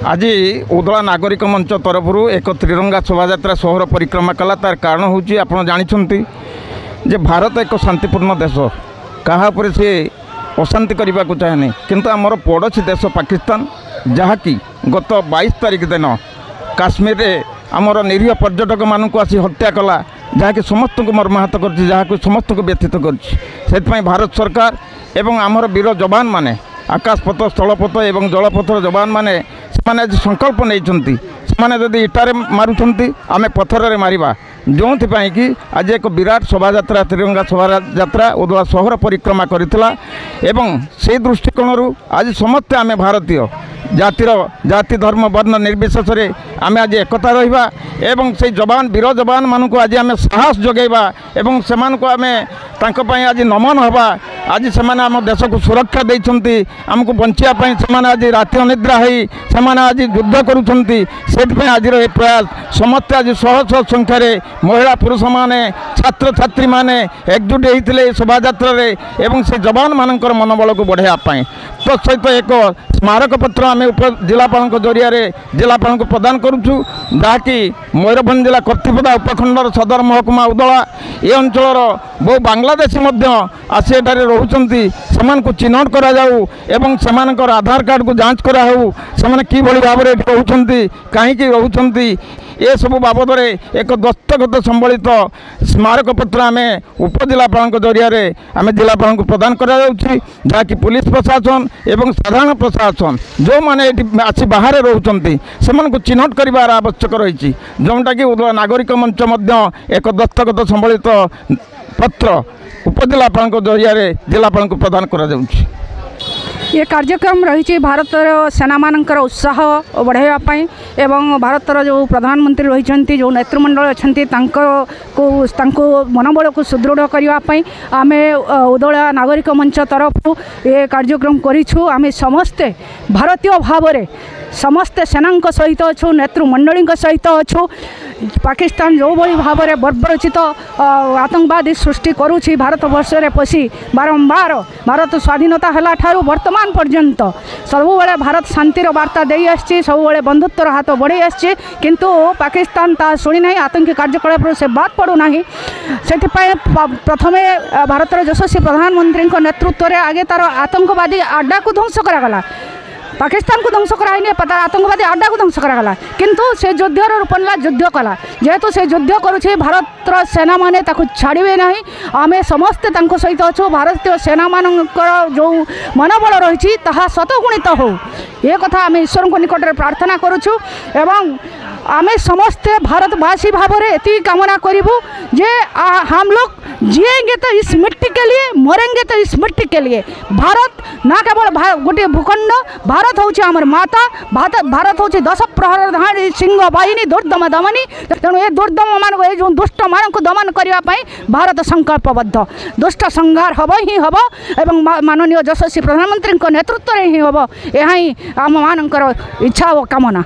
आज उदला नागरिक मंच तरफ एक त्रिरंगा शोभा सहर परिक्रमा कला तार कारण हूँ आप जानते जे भारत एक शांतिपूर्ण देश क्या सी अशांति करने को चाहे किंतु आमर पड़ोशी देश पाकिस्तान जहाँकि गत 22 तारिख दिन काश्मीर रे आमर निरीह पर्यटक मानक आसी हत्या कला जहाँकि समस्त को मर्माहत कर समस्त को व्यथित कर भारत सरकार एवं आमर वीर जवान माने आकाशपथ स्थलपथ एवं जलपथर जवान माने आज संकल्प नहीं जदि इटारे मारुंट आम पथर मारिबा जो कि आज एक विराट शोभा त्रिरंगा शोभा उदला सहर परिक्रमा करथिला एवं से दृष्टिकोण आज समस्ते आम भारतीय जाति धर्म वर्ण निर्विशेष रे आम आज एकता रहिबा एवं से जवान वीर जवान मानक आज आम साहस जगेबा एवं सेमान को आम तांको पई आज नमन हवा आज से आम देश को सुरक्षा देइछंती आमको बंचिया से आज राति अनिद्रा होई से आज युद्ध करुछंती से आज ये प्रयास समस्त आज शह शह संख्यार महिला पुरुष माने छात्र छात्री माने एकजुट होते शोभा एवं से जवान मानकर मनोबल को बढ़ावाई तत्सहित एक स्मारक पत्र आम जिलापाल जरिया जिलापाल को प्रदान करुचु जहाँकि मयूरभंज जिला कर्तिपदा उपखंडर सदर महकुमा उदला ये अंचल बहु बांग्लादेशी आसी एठारे रोचंती से चिन्हट करा जाऊ एवं सेमानकर आधार कार्ड को जांच करा हो से किभली भाव में रोचंती कहीं रोचंती ये सब बाबद एक दस्तखत संबलित स्मारक पत्र आम उपजिलापाल जरिया आम जिलापाल को प्रदान करा जहाँकि पुलिस प्रशासन एवं साधारण प्रशासन जो मैंने आसी बाहर रोचंती से चिन्हट करार आवश्यक रही जोटा कि उदला नागरिक मंच एक दस्तखत संबलित पत्र उपजिलापाल जरिया जिलापाल को प्रदान करा ये कार्यक्रम रही भारत सेना मानकर उत्साह बढ़ावाई एवं भारतर जो प्रधानमंत्री रही जो नेतृमंडल अच्छा मनोबल को सुदृढ़ करने आम उदला नागरिक मंच तरफ ये कार्यक्रम करूँ आम समस्ते भारतीय भाव में समस्ते सेना सहित अच्छु नेतृमंडली सहित अच्छु पाकिस्तान जो भाई भाव में बर्बरचित आतंकवादी सृष्टि करुँच भारत वर्ष में पशि बारंबार भारत स्वाधीनता है ठारू वर्तमान पर्यंत सबुबले भारत शांतिर वार्ता दे आसी सबुबले बंधुत्वर हाथ बढ़े आसी किंतु पाकिस्तान ता शुणी ना आतंकी कार्यकलाप से बात पड़ूना से प्रथमे भारतर यशस्वी प्रधानमंत्री नेतृत्व में आगे तार आतंकवादी आड्डा को ध्वंस करागला पाकिस्तान को ध्वंस कराई पता आतंकवादी आड्डा को ध्वंस करागला किंतु से युद्धर रूप ना युद्ध कला जेहेतु से युद्ध करुचे भारत सेना माने ताकू छाड़े ना आम समस्ते सहित अच्छु भारतीय सेना मानकर जो मनोबल रही शतगुणित हो ये कथा आम ईश्वर को निकट में प्रार्थना करुचु एवं आम समस्ते भारतवासी भाव में ये कामना करूँ जे हम लोग जिएंगे तो इस मिट्टी के लिए मरेंगे तो इस मिट्टी के लिए भारत ना केवल गोटे भूखंड भारत हूँ आमर माता भारत हूँ 10 प्रहर धाणी सिंह बाहिनी दुर्दम दमनी तेणु ये दुर्दम मान जो दुष्ट मान को दमन करने भारत संकल्पबद्ध दुष्ट संहार हम ही हम एवं माननीय यशस्वी प्रधानमंत्री नेतृत्व में ही हम यह आम मानकर इच्छा और कामना।